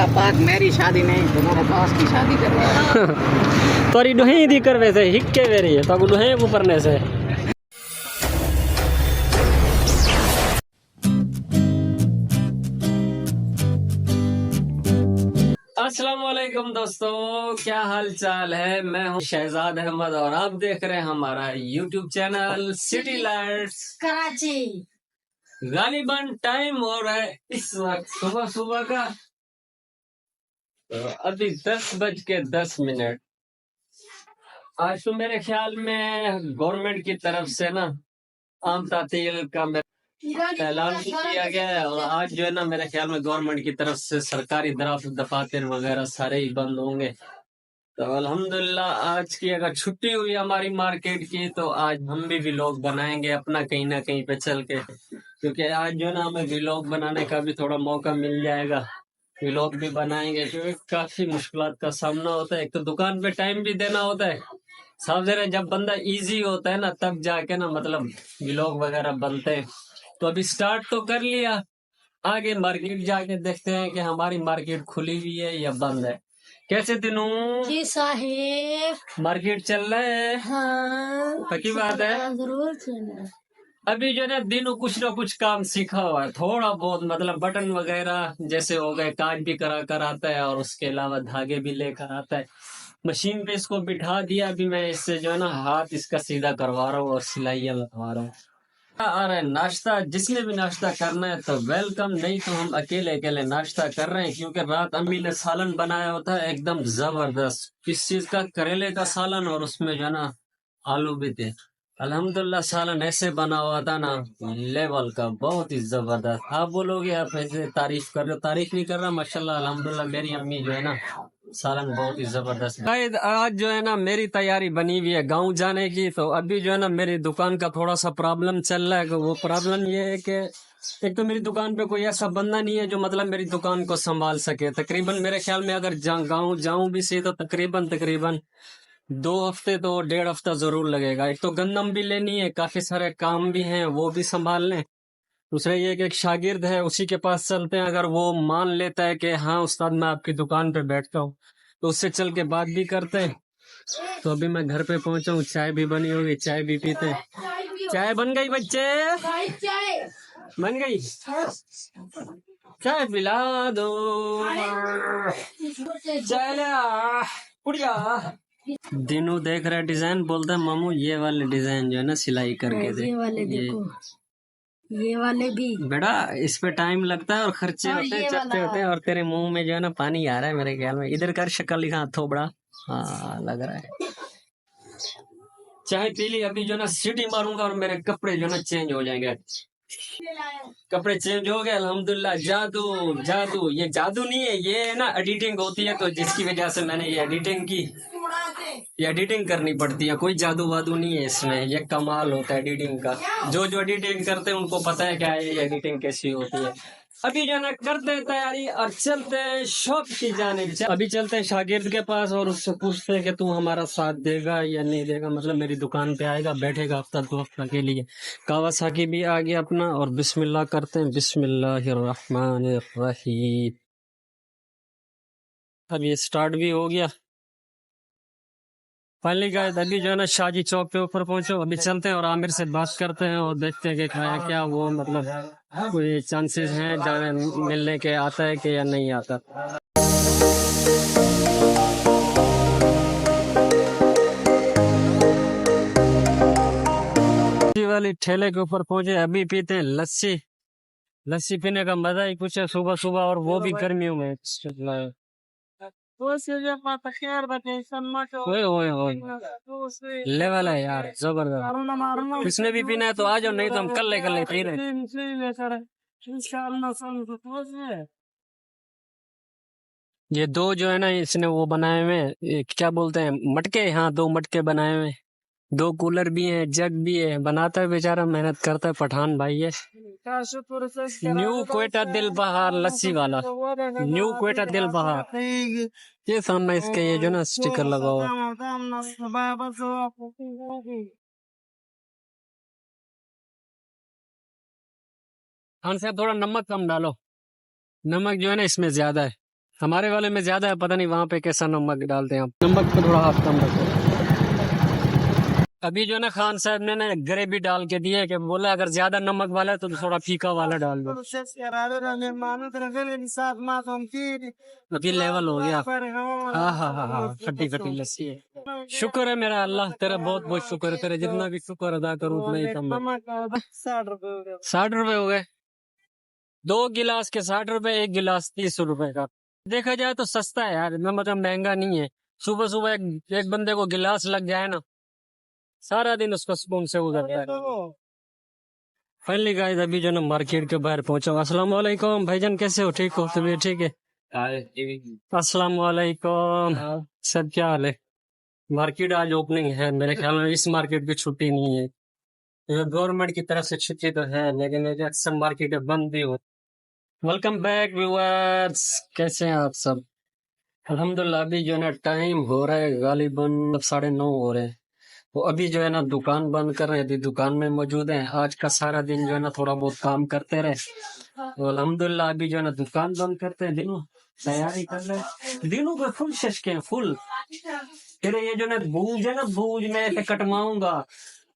अल्लाह पाक मेरी शादी नहीं तुम्हारे पास की शादी कर रहा है। तोरी डोही दी करवे से हिक्के वेरी है तो डोहे ऊपरने से। अस्सलामुअलैकुम दोस्तों, क्या हाल चाल है। मैं हूं शहजाद अहमद और आप देख रहे हैं हमारा YouTube channel city lights Karachi. गालिबन टाइम हो रहा है इस वक्त सुबह सुबह का, तो अभी 10:10। आज तो मेरे ख्याल में गवर्नमेंट की तरफ से ना आम तातील का ऐलान भी किया गया है और आज जो है ना मेरे ख्याल में गवर्नमेंट की तरफ से सरकारी दफातर वगैरह सारे ही बंद होंगे। तो अल्हम्दुलिल्लाह आज की अगर छुट्टी हुई हमारी मार्केट की तो आज हम भी व्लॉग बनाएंगे अपना कहीं ना कहीं पे चल के, क्योंकि आज जो है ना हमें व्लॉग बनाने का भी थोड़ा मौका मिल जाएगा। व्लॉग भी बनाएंगे क्योंकि काफी मुश्किलात का सामना होता है। एक तो दुकान पे टाइम भी देना होता है, साफ जरा जब बंदा इजी होता है ना तब जाके ना मतलब व्लॉग वगैरह बनते हैं। तो अभी स्टार्ट तो कर लिया, आगे मार्केट जाके देखते हैं कि हमारी मार्केट खुली हुई है या बंद है। कैसे दिनों जी साहेब, मार्केट चल रहा है? हाँ पक्की बात है। जरूर चलना। अभी जो है ना दिनों कुछ ना कुछ काम सीखा हुआ है, थोड़ा बहुत मतलब बटन वगैरह जैसे हो गए काज भी करा कर आता है और उसके अलावा धागे भी लेकर आता है। मशीन पे इसको बिठा दिया, अभी मैं इससे जो है ना हाथ इसका सीधा करवा रहा हूँ और सिलाइयाँ लगवा रहा हूँ। अरे नाश्ता जिसने भी नाश्ता करना है तो वेलकम, नहीं तो हम अकेले अकेले नाश्ता कर रहे हैं क्योंकि रात अम्मी ने सालन बनाया होता है एकदम जबरदस्त। किस चीज का? करेले का सालन और उसमें जो है ना आलू भी थे। अल्हम्दुलिल्लाह सालन ऐसे बना हुआ था ना लेवल का, बहुत ही जबरदस्त। आप बोलोगे आप ऐसे तारीफ कर रहे हो, तारीफ नहीं कर रहा, माशाल्लाह अल्हम्दुलिल्लाह मेरी अम्मी जो है ना सालन बहुत ही जबरदस्त है। शायद आज जो है ना मेरी तैयारी बनी हुई है गांव जाने की, तो अभी जो है ना मेरी दुकान का थोड़ा सा प्रॉब्लम चल रहा है। वो प्रॉब्लम ये है कि एक तो मेरी दुकान पे कोई ऐसा बंदा नहीं है जो मतलब मेरी दुकान को संभाल सके। तकरीबन मेरे ख्याल में अगर गांव जाऊं भी सही तो तकरीबन तकरीबन 2 हफ्ते तो 1.5 हफ्ता जरूर लगेगा। एक तो गंदम भी लेनी है, काफी सारे काम भी हैं वो भी संभाल लें। दूसरा ये कि एक शागिर्द है उसी के पास चलते हैं, अगर वो मान लेता है कि हाँ उस्ताद मैं आपकी दुकान पे बैठता हूँ तो उससे चल के बात भी करते हैं। तो अभी मैं घर पे पहुंचा हूँ, चाय भी बनी होगी, चाय भी पीते हैं। चाय बन गई बच्चे? बन गई? चाय पिला दो, चाय ले आ, कुड़िया। दिनू देख रहे डिजाइन, बोलता है मामू ये वाले डिजाइन जो है ना सिलाई करके दे। ये वाले देखो, ये वाले भी बेटा इस पे टाइम लगता है और खर्चे और होते हैं, ये चलते वाला। होते हैं, और तेरे मुंह में जो है ना पानी आ रहा है मेरे ख्याल में। इधर कर शक्ल लिखा थोबड़ा, हाँ लग रहा है। चाय पी ली, अभी जो है ना सीटी मारूंगा और मेरे कपड़े जो है ना चेंज हो जाएंगे। कपड़े चेंज हो गए अल्हम्दुलिल्लाह। जादू जादू, ये जादू नहीं है, ये है ना एडिटिंग होती है, तो जिसकी वजह से मैंने ये एडिटिंग की। ये एडिटिंग करनी पड़ती है, कोई जादू वादू नहीं है इसमें, ये कमाल होता है एडिटिंग का। जो जो एडिटिंग करते हैं उनको पता है क्या है ये एडिटिंग कैसी होती है। अभी जो है ना करते हैं तैयारी और चलते हैं शॉप की जानिब। अभी चलते हैं शागिर्द के पास और उससे पूछते हैं कि तू हमारा साथ देगा या नहीं देगा, मतलब मेरी दुकान पे आएगा, बैठेगा हफ्ता 2 हफ्ता के लिए। कावासाकी भी आ गया अपना और बिस्मिल्लाह करते हैं, बिस्मिल्लाहिर्रहमानिर्रहीम। अब ये स्टार्ट भी हो गया फाइनली गाइस। अभी जो है ना शाहजी चौक पे ऊपर पहुंचो, अभी चलते हैं और आमिर से बात करते हैं और देखते हैं कि क्या वो मतलब कोई चांसेस हैं जाने मिलने के, आता है कि या नहीं आता। लस्सी वाली ठेले के ऊपर पहुंचे, अभी पीते हैं लस्सी। लस्सी पीने का मजा ही कुछ है सुबह सुबह, और वो भी गर्मियों में। ओए ओए ओए लेवल है यार जबरदस्त। किसने भी पीना है तो आ जाओ, नहीं तो हम कल पी रहे। ये दो जो है ना इसने वो बनाए हुए हैं, ये क्या बोलते हैं मटके, हाँ 2 मटके बनाए हुए हैं। 2 कूलर भी हैं, जग भी है, बनाता है बेचारा, मेहनत करता है, पठान भाई है। न्यू क्वेटा दिल बहार लस्सी वाला, न्यू क्वेटा दिल बहार। ये सामने इसके ये जो ना स्टिकर लगा हुआ। खान साहब थोड़ा नमक कम डालो, नमक जो है ना इसमें ज्यादा है। हमारे वाले में ज्यादा है, पता नहीं वहाँ पे कैसा नमक डालते हैं आप। नमक को थोड़ा हाथ कम रखो। अभी जो है ना खान साहब ने ना ग्रेवी डाल के दिए कि बोला अगर ज्यादा नमक वाला है तो थोड़ा फीका वाला डाल दो। अभी लेवल हो गया। हाँ हाँ हाँ हाँ, खट्टी खट्टी लस्सी है। शुक्र है मेरा अल्लाह, तेरा बहुत बहुत शुक्र है, तेरा जितना भी शुक्र अदा करूँ उतना ही कम है। 60 रुपए हो गए, 2 गिलास के 60 रुपए, 1 गिलास 30 रुपए का। देखा जाए तो सस्ता है यार, मैं मतलब महंगा नहीं है। सुबह सुबह एक बंदे को गिलास लग जाए ना, सारा दिन उसका स्पून से गुजरता है। फाइनली गाइस अभी जो ना मार्केट के बाहर पहुंचा। अस्सलाम वालेकुम भाईजान, कैसे हो? ठीक हो? तबीयत ठीक है? अस्सलाम वालेकुम। सब क्या हाल है? मार्केट आज ओपनिंग है मेरे ख्याल में, इस मार्केट की छुट्टी नहीं है। गवर्नमेंट की तरफ से छुट्टी तो है लेकिन अक्सर मार्केट बंद भी हो। वेलकम बैक व्यूअर्स, कैसे हैं आप सब? अल्हम्दुलिल्लाह अभी जो है ना टाइम हो रहा है गालिबन 9:30 हो रहे हैं। तो अभी जो है ना दुकान बंद कर रहे हैं, अभी दुकान में मौजूद हैं। आज का सारा दिन जो है ना थोड़ा बहुत काम करते रहे, तो अल्हम्दुलिल्लाह अभी जो है ना दुकान बंद करते हैं, दिनों तैयारी कर रहे हैं। दिनों पे फुल शश के फुल। फिर ये जो ना बूझ है ना, बूझ में ऐसे कटवाऊंगा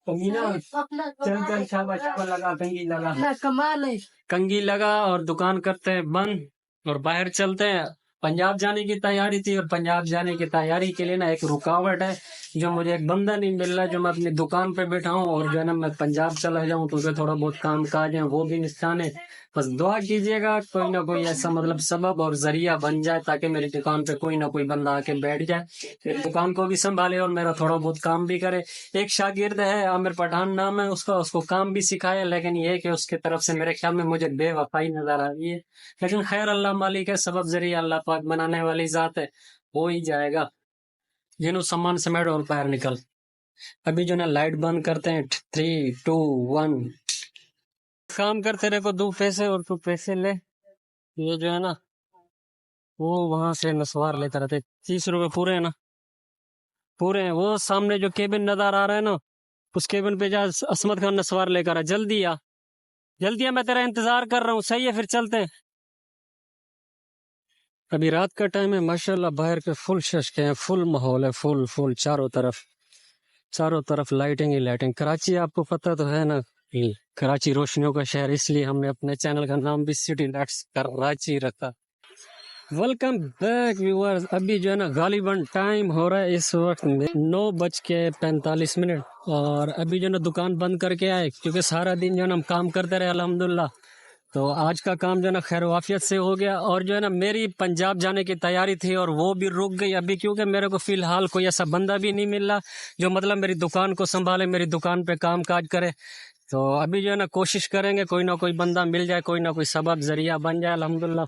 कंगीना, चल चल शाबाश शाबाश लगा, कंगी लगा, कमाल है। कंगी लगा और दुकान करते हैं बंद और बाहर चलते हैं। पंजाब जाने की तैयारी थी और पंजाब जाने की तैयारी के लिए ना एक रुकावट है, जो मुझे एक बंदा नहीं मिल रहा जो मैं अपनी दुकान पे बैठा हूँ और जो है ना मैं पंजाब चला जाऊँ तो थोड़ा बहुत काम काज है वो भी निपटाने। बस दुआ कीजिएगा कोई ना कोई ऐसा मतलब सबब और जरिया बन जाए ताकि मेरी दुकान पे कोई ना कोई बंदा आके बैठ जाए, फिर दुकान को भी संभाले और मेरा थोड़ा बहुत काम भी करे। एक शागिर्द है, आमिर पठान नाम है उसका, उसको काम भी सिखाया, लेकिन ये है कि उसके तरफ से मेरे ख्याल में मुझे बेवफाई नजर आ रही है। लेकिन खैर अल्लाह मालिक है, सबब जरिया अल्लाह पाक बनाने वाली जात है, हो ही जाएगा। जिन्हों सामान समेट और बाहर निकल। अभी जो ना लाइट बंद करते हैं, 3 2 1। काम करते रहे को 2 पैसे और 2 पैसे ले। ये जो है ना वो वहां से नस्वार लेकर रहते, 30 रुपए पूरे है ना, पूरे हैं। वो सामने जो केबिन नजर आ रहा है ना, उस केबिन पे जा असमत खान नस्वार लेकर आ, जल्दी आ, जल्दी आ, मैं तेरा इंतजार कर रहा हूँ। सही है, फिर चलते हैं। अभी रात का टाइम है, माशाल्लाह बाहर के फुल शश है, फुल माहौल है, फुल फुल चारों तरफ लाइटिंग ही लाइटिंग। कराची आपको पता तो है ना, कराची रोशनियों का शहर, इसलिए हमने अपने चैनल का नाम भी सिटी लाइट्स कराची रखा। Welcome back viewers. अभी जो है ना गालिबन टाइम हो रहा है इस वक्त 9:45 और अभी जो है ना दुकान बंद करके आए क्योंकि सारा दिन जो है ना हम काम करते रहे अल्हम्दुलिल्लाह। तो आज का काम जो है ना खैर वाफियत से हो गया और जो है ना मेरी पंजाब जाने की तैयारी थी और वो भी रुक गई अभी, क्योंकि मेरे को फिलहाल कोई ऐसा बंदा भी नहीं मिल रहा जो मतलब मेरी दुकान को संभाले, मेरी दुकान पे काम काज करे। तो अभी जो है ना कोशिश करेंगे कोई ना कोई बंदा मिल जाए, कोई ना कोई सबब जरिया बन जाए अल्हम्दुलिल्लाह,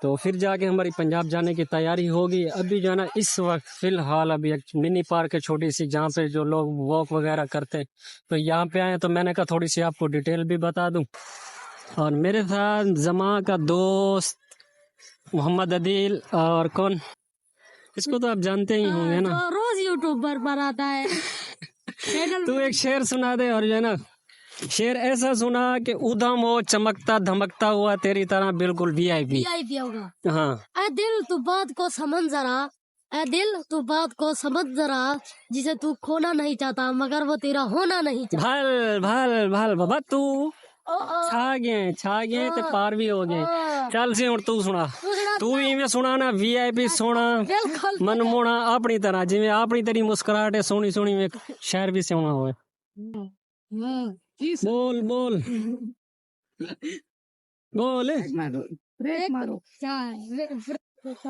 तो फिर जाके हमारी पंजाब जाने की तैयारी होगी। अभी जो है ना इस वक्त फिलहाल अभी एक मिनी पार्क है छोटी सी, जहाँ पे जो लोग वॉक वगैरह करते हैं, तो यहाँ पे आए तो मैंने कहा थोड़ी सी आपको डिटेल भी बता दूं। और मेरे साथ जमा का दोस्त मोहम्मद अदील और कौन, इसको तो आप जानते ही होंगे ना, जो रोज यूट्यूबर पर आता है। तू एक शेर सुना दे। और जो है ना शेर ऐसा सुना कि उधम हो चमकता धमकता हुआ तेरी तरह, बिल्कुल VIP। VIP होगा। हाँ ऐ दिल तू बात को समझ जरा, ऐ दिल तू बात को समझ जरा, जिसे तू खोना नहीं चाहता मगर वो तेरा होना नहीं चाहता। भल भल भल बाबा तू ओ, ओ, छा गए ते पार भी हो गए। चल सी हुण तू सुना, तू इवें सुना ना VIP सोना बिल्कुल मनमोना अपनी तरह, जिवें अपनी तेरी मुस्कुराहट है सोनी सोनी में शहर भी सोना होवे। बोल बोल बोल। ब्रेक मारो।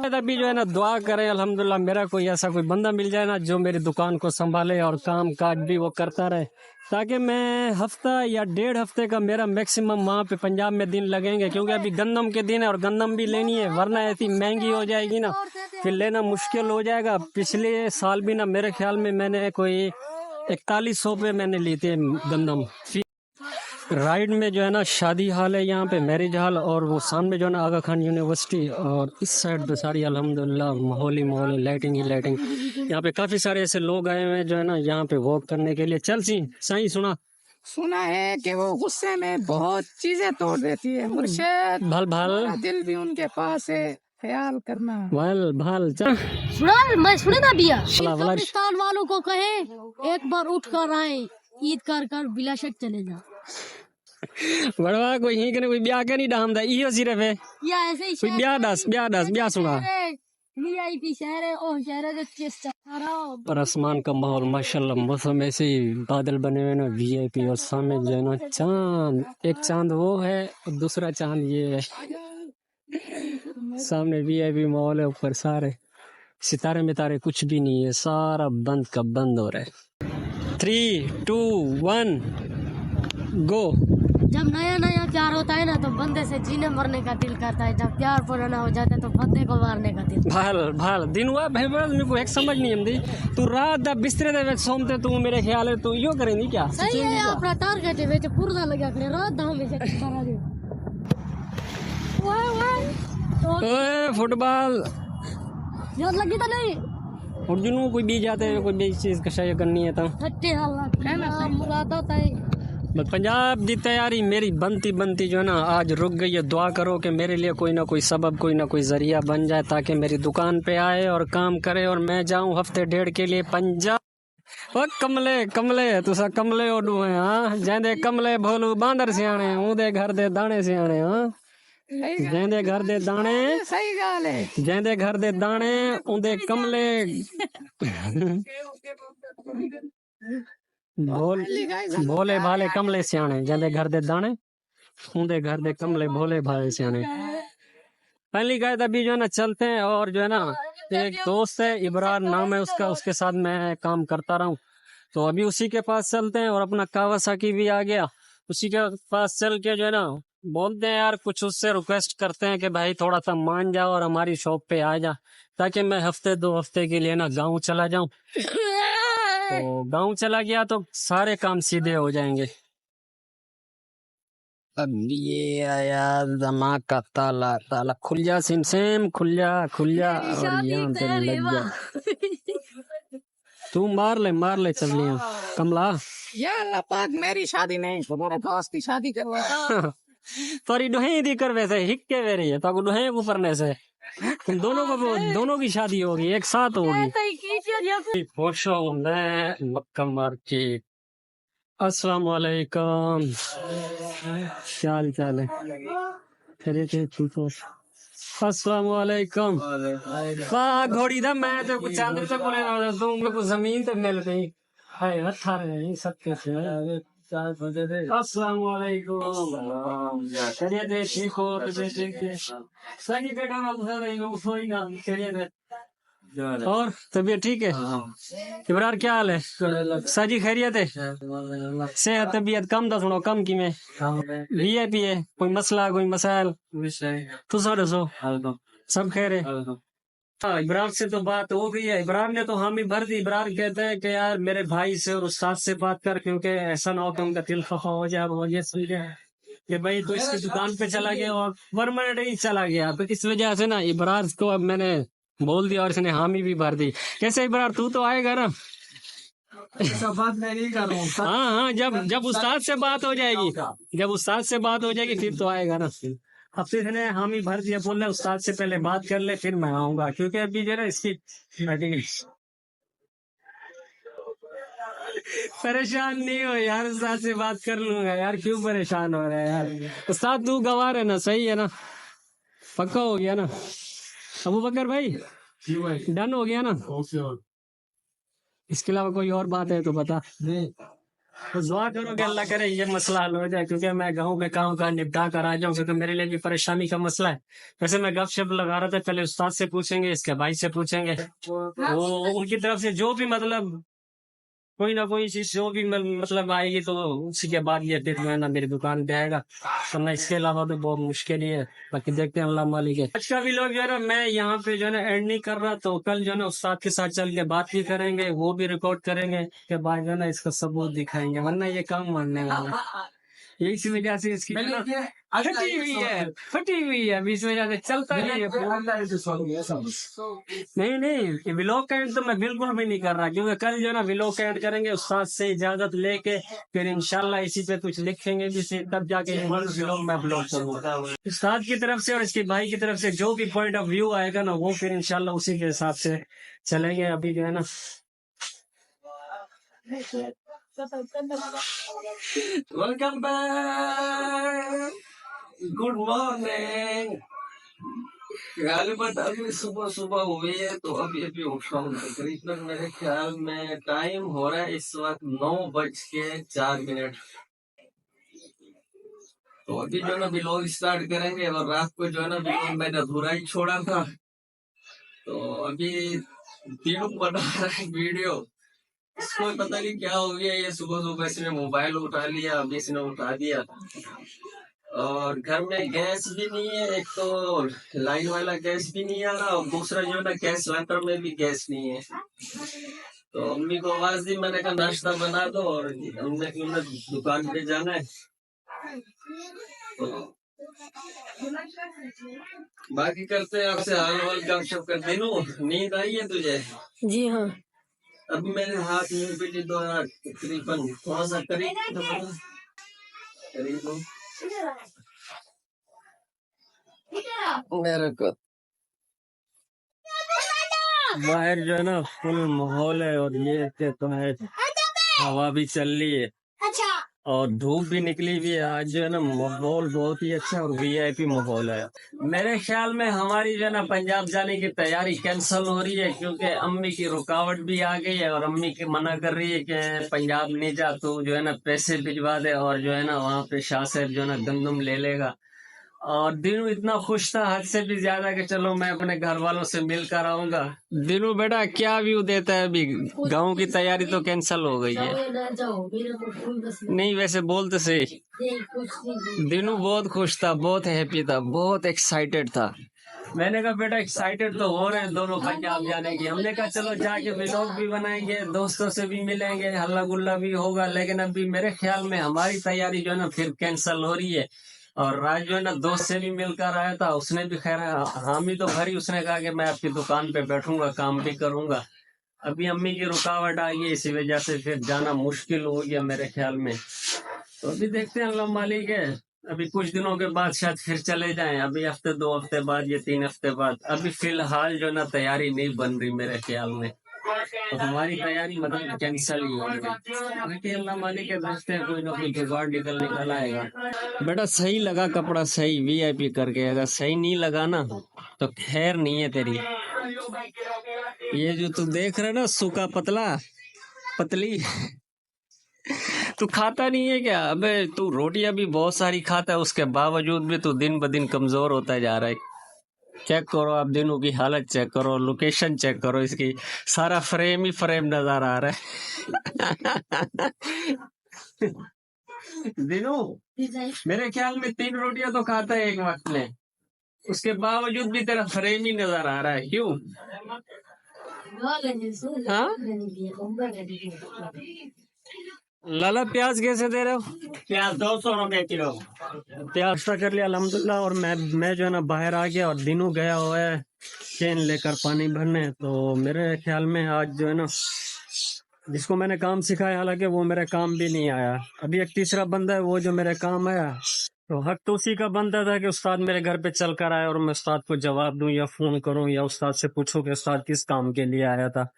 अभी जो है ना दुआ करें अल्हम्दुलिल्लाह मेरा कोई ऐसा कोई बंदा मिल जाए ना जो मेरी दुकान को संभाले और काम काज भी वो करता रहे, ताकि मैं हफ्ता या 1.5 हफ्ते का मेरा मैक्सिमम वहाँ पे पंजाब में दिन लगेंगे, क्योंकि अभी गंदम के दिन है और गंदम भी लेनी है, वरना ऐसी महंगी हो जाएगी ना फिर लेना मुश्किल हो जाएगा। पिछले साल भी ना मेरे ख्याल में मैंने कोई 4100 पे मैंने ली थी गंदम। राइड में जो है ना शादी हाल है, यहाँ पे मैरिज हाल, और वो सामने जो है ना आगा खान यूनिवर्सिटी, और इस साइड पे सारी अल्हम्दुलिल्लाह माहौल ही माहौल, लाइटिंग ही लाइटिंग। यहाँ पे काफी सारे ऐसे लोग आए हुए हैं जो है ना यहाँ पे वॉक करने के लिए। चल सी सही सुना है कि वो गुस्से में बहुत चीजें तोड़ देती है मुर्शिद, भल भल मेरा दिल भी उनके पास है, ख्याल करना। भल भल चल मैं सुने ना भैया, भला, भला। कब्रिस्तान वालों को कहे एक बार उठ कर आए, ईद कर बिलाशक चले जा। बड़वा कोई ही के कोई ब्याह के नहीं डामदा, इहो सिर्फ है या ऐसे ही कोई ब्याह सुना। वीआईपी शहर है, ओ शहर है जो चेस चला रहा। और आसमान का माहौल माशाल्लाह, मौसम ऐसे ही बादल बने हुए ना वीआईपी, और सामने जो है ना चांद, एक चांद वो है और दूसरा चांद ये है। सामने वीआईपी माहौल है, ऊपर सारे सितारे मितारे कुछ भी नहीं है, सारा बंद का बंद हो रहा है। 3, 2, 1 गो। जब नया नया प्यार होता है ना तो बंदे से जीने मरने का दिल करता है, जब प्यार पुराना हो जाता है तो बंदे को मारने का दिल। भाल दिन हुआ भाई, मेरे को एक समझ नहीं आती, तू रात दा बिस्तरे दे विच सोमते तू, मेरे ख्याल है तू यो करेंगी क्या? सही है, अपना टारगेट है बेटे पूरा लगा के रात दा हमेशा करा दे। ओए फुटबॉल याद लगी तो नहीं अर्जुन कोई भी जाते हैं, कोई भी चीज का शायद करनी है तो सच्चे हाल मुरादा ताई। बस पंजाब की तैयारी मेरी बनती जो है ना आज रुक गई है। दुआ करो कि मेरे लिए कोई ना कोई सबब, कोई ना कोई जरिया बन जाए ताकि मेरी दुकान पे आए और काम करे और मैं जाऊं हफ्ते डेढ़ के लिए पंजाब। ओ कमले तुसा कमले ओडू है हाँ, जेंदे कमले भोलू बांदर सियाने, ऊदे घर दे दाने सियाने हाँ, जेंदे घर दे दाने, सही गाल है। जेंदे घर दे दाने ऊदे कमले भोले भाले कमले सियाने, जेंदे घर दे दाने ऊदे घर दे कमले भोले भाले सियाने। पहली गाय अभी जो है ना चलते हैं, और जो है ना एक दोस्त है इब्रार नाम है उसका, उसके साथ मैं काम करता रहा हूँ, तो अभी उसी के पास चलते हैं। और अपना कावासाकी भी आ गया, उसी के पास चल के जो है ना बोलते हैं यार, कुछ उससे रिक्वेस्ट करते हैं कि भाई थोड़ा सा मान जाओ और हमारी शॉप पे आ जा, ताकि मैं हफ्ते 2 हफ्ते के लिए ना गाँव चला जाऊं। तो गाँव चला गया तो सारे काम सीधे हो जाएंगे। अब ये आया दिमाग का ताला खुल जा सिमसेम, खुल जा और यहाँ पे लग जा। तू मार ले चलिए कमला। या अल्लाह पाक मेरी शादी नहीं तो मेरे दोस्त की शादी करवा। तोरी डोहे दी कर वैसे हिक के वे रही है तो डोहे ऊपरने से दोनों की शादी होगी, एक साथ होगी। खुश हो मैं मक्का मार्केट। अस्सलाम वालेकुम, क्या हाल चाल है? अस्सलाम वालेकुम। वाह घोड़ी दा मैं तो कुछ चांद से बोले ना तुम को जमीन पे मिल गई है हथा रे सब कैसे है। अस्सलाम वालेकुम, खैरियत है? ठीक हो? सही बेटा ना खैरियत है और तबीयत ठीक है? इब्रार क्या हाल है? साजी खैरियत है? सेहत तबीयत कम दा सुनो कम की में वीआईपी है, कोई मसला कोई मसाइल तो दसो सब खैर है? इब्रार से तो बात हो गई है, इब्रार ने तो हामी भर दी। इब्रार कहते हैं कि यार मेरे भाई से और उस्ताद से बात कर, क्योंकि ऐसा ना हो कि उनका दिल खफा हो जाए, वो ये समझे कि भाई तो इसकी दुकान पे चला गया और परमानेंट ही चला गया। तो इस वजह से ना इब्रार को अब मैंने बोल दिया और इसने हामी भी भर दी। कैसे इब्रार तू तो आएगा ना? बात मैं नहीं कर रहा हूँ। हाँ जब उस्ताद से बात हो जाएगी फिर तो आएगा ना। अब फिर इसने हामी भर दिया, बोल रहे उस्ताद से पहले बात कर ले फिर मैं आऊंगा, क्योंकि अभी जो है ना इसकी परेशान नहीं हो यार, उस्ताद से बात कर लूंगा यार, क्यों परेशान हो रहा है यार? उस्ताद तू गवार है ना, सही है ना, पक्का हो गया ना? अबू बकर भाई डन हो गया ना? इसके अलावा कोई और बात है तो बता। तो दुआ करो कि अल्लाह करे ये मसला हल हो जाए, क्योंकि मैं गाँव में काम का निपटा कर आ जाऊँ, क्योंकि मेरे लिए भी परेशानी का मसला है। वैसे मैं गपशप लगा रहा था, पहले उस्ताद से पूछेंगे, इसके भाई से पूछेंगे, वो उनकी तरफ से जो भी मतलब कोई ना कोई चीज जो भी मतलब आएगी तो उसी के बाद ये फिर मैं ना मेरी दुकान पे आएगा, वरना इसके अलावा तो बहुत मुश्किल ही है। बाकी देखते हैं अल्लाह मालिक है। आज का भी लोग जो है ना मैं यहाँ पे जो है ना एंड नहीं कर रहा, तो कल जो है ना उस्ताद के साथ चल के बात भी करेंगे, वो भी रिकॉर्ड करेंगे के बाद जो है ना इसका सबूत दिखाएंगे, वरना ये काम मानने वाला ये इसी वजह से इसकी फटी हुई है, अभी इस वजह से चलता नहीं है। नहीं, व्लॉग का एंड तो मैं बिल्कुल भी नहीं कर रहा, क्योंकि कल जो है ना व्लॉग का एंड करेंगे उस्ताद से इजाजत लेके, फिर इंशाल्लाह इसी पे कुछ लिखेंगे जिसे तब जाके व्लॉग में अपलोड करूंगा। उस्ताद की तरफ से और इसके भाई की तरफ से जो भी पॉइंट ऑफ व्यू आएगा ना, वो फिर इंशाल्लाह उसी के हिसाब से चलेंगे। अभी जो है ना वेलकम बैक, गुड मॉर्निंग। गालिबत अभी सुबह सुबह हुई है, तो अभी उठा हूँ। तकरीबन मेरे ख्याल में टाइम हो रहा है इस वक्त 9:04। तो अभी जो है ना व्लॉग स्टार्ट करेंगे, और रात को जो है ना व्लॉग मैंने अधूरा ही छोड़ा था, तो अभी दिनों बना रहा है वीडियो। इसको पता नहीं क्या हो गया, ये सुबह सुबह इसने मोबाइल उठा लिया, अभी इसने उठा दिया। और घर में गैस भी नहीं है, एक तो लाइन वाला गैस भी नहीं आ रहा, और दूसरा जो है ना गैस सिलेंडर में भी गैस नहीं है। तो अम्मी को आवाज दी, मैंने कहा नाश्ता बना दो, और हमने दुकान पे जाना है। तो बाकी करते हैं आपसे हाल वाल का सब कर। दिनों नींद आई है तुझे? जी हाँ। अभी मेरे हाथ में भी दो यार, तकरीबन थोड़ा सा करीब मेरे को बाहर जो है ना फुल माहौल है, और ये तो है हवा भी चल रही है और धूप भी निकली हुई है। आज जो है ना माहौल बहुत ही अच्छा और वीआईपी माहौल है। मेरे ख्याल में हमारी जो है ना पंजाब जाने की तैयारी कैंसिल हो रही है, क्योंकि अम्मी की रुकावट भी आ गई है, और अम्मी की मना कर रही है कि पंजाब नहीं जा, तो जो है ना पैसे भिजवा दे, और जो है ना वहाँ पे शाह साहब जो है ना गंदम ले लेगा। और दिनू इतना खुश था हद से भी ज्यादा कि चलो मैं अपने घर वालों से मिल कर आऊंगा। दिनू बेटा क्या व्यू देता है? अभी गाँव की तैयारी तो कैंसिल हो गई है। नहीं वैसे बोलते सही, दिनू बहुत खुश था, बहुत हैप्पी था, बहुत एक्साइटेड था। मैंने कहा बेटा एक्साइटेड तो हो रहे हैं दोनों पंजाब जाने की। हमने कहा चलो जाके व्लॉग भी बनाएंगे, दोस्तों से भी मिलेंगे, हल्ला गुल्ला भी होगा, लेकिन अभी मेरे ख्याल में हमारी तैयारी जो है ना फिर कैंसिल हो रही है। और राज जो है ना दोस्त से भी मिलकर आया था, उसने भी खैर हामी तो भरी, उसने कहा कि मैं आपकी दुकान पे बैठूंगा, काम भी करूंगा। अभी अम्मी की रुकावट आ गई, इसी वजह से फिर जाना मुश्किल हो गया मेरे ख्याल में। तो अभी देखते हैं, अल्लाह मालिक है। अभी कुछ दिनों के बाद शायद फिर चले जाएं, अभी हफ्ते 2 हफ्ते बाद या 3 हफ्ते बाद। अभी फिलहाल जो ना तैयारी नहीं बन रही मेरे ख्याल में, तो हमारी तैयारी मतलब कैंसिल ही हो गई। अल्लाह मालिक के देखते हैं, कोई ना कोई जुगाड़ निकल आएगा। बेटा सही लगा कपड़ा, सही वीआईपी करके, अगर सही नहीं लगा ना तो खैर नहीं है तेरी। ये जो तू देख रहा है ना सूखा पतला पतली तू खाता नहीं है क्या? अबे तू रोटियां भी बहुत सारी खाता है, उसके बावजूद भी तू दिन ब दिन कमजोर होता जा रहा है। चेक करो आप दिनों की हालत, चेक करो, लोकेशन चेक करो, इसकी सारा फ्रेम ही फ्रेम नजर आ रहा है। दिनों मेरे ख्याल में 3 रोटियां तो खाता है एक वक्त में, उसके बावजूद भी तेरा फ्रेम ही नजर आ रहा है, क्यों? हाँ? लाला प्याज कैसे दे रहे हो? प्याज 200 रुपए किलो। प्याज कर लिया अल्हम्दुलिल्लाह। और मैं जो है ना बाहर आ गया, और दिनों गया हुआ है कैन लेकर पानी भरने। तो मेरे ख्याल में आज जो है ना जिसको मैंने काम सिखाया, हालांकि वो मेरे काम भी नहीं आया। अभी एक तीसरा बंदा है वो जो मेरे काम आया, तो हक तो उसी का बनता था कि उस्ताद मेरे घर पे चल कर आए और मैं उस्ताद को जवाब दूं या फोन करूं या उस्ताद से पूछूं कि उस्ताद किस काम के लिए आया था।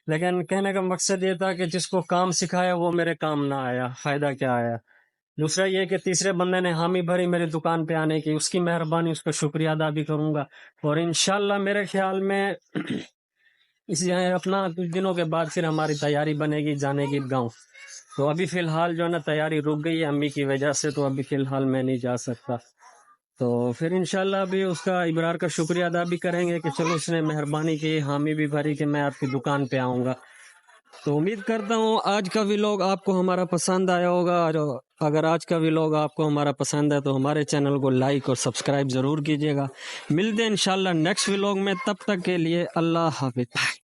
लेकिन कहने का मकसद ये था कि जिसको काम सिखाया वो मेरे काम ना आया, फायदा क्या आया। दूसरा ये कि तीसरे बंदे ने हामी भरी मेरी दुकान पे आने की, उसकी मेहरबानी, उसका शुक्रिया अदा भी करूंगा। और इंशाल्लाह मेरे ख्याल में इस अपना कुछ दिनों के बाद फिर हमारी तैयारी बनेगी जाने की गाँव। तो अभी फिलहाल जो है ना तैयारी रुक गई है अम्मी की वजह से, तो अभी फिलहाल मैं नहीं जा सकता। तो फिर इंशाल्लाह अभी उसका इबरार का शुक्रिया अदा भी करेंगे कि चलो उसने मेहरबानी की, हामी भी भरी कि मैं आपकी दुकान पे आऊँगा। तो उम्मीद करता हूँ आज का व्लॉग आपको हमारा पसंद आया होगा। और अगर आज का व्लॉग आपको हमारा पसंद है तो हमारे चैनल को लाइक और सब्सक्राइब ज़रूर कीजिएगा। मिलते हैं इंशाल्लाह नेक्स्ट व्लॉग में, तब तक के लिए अल्लाह हाफिज़।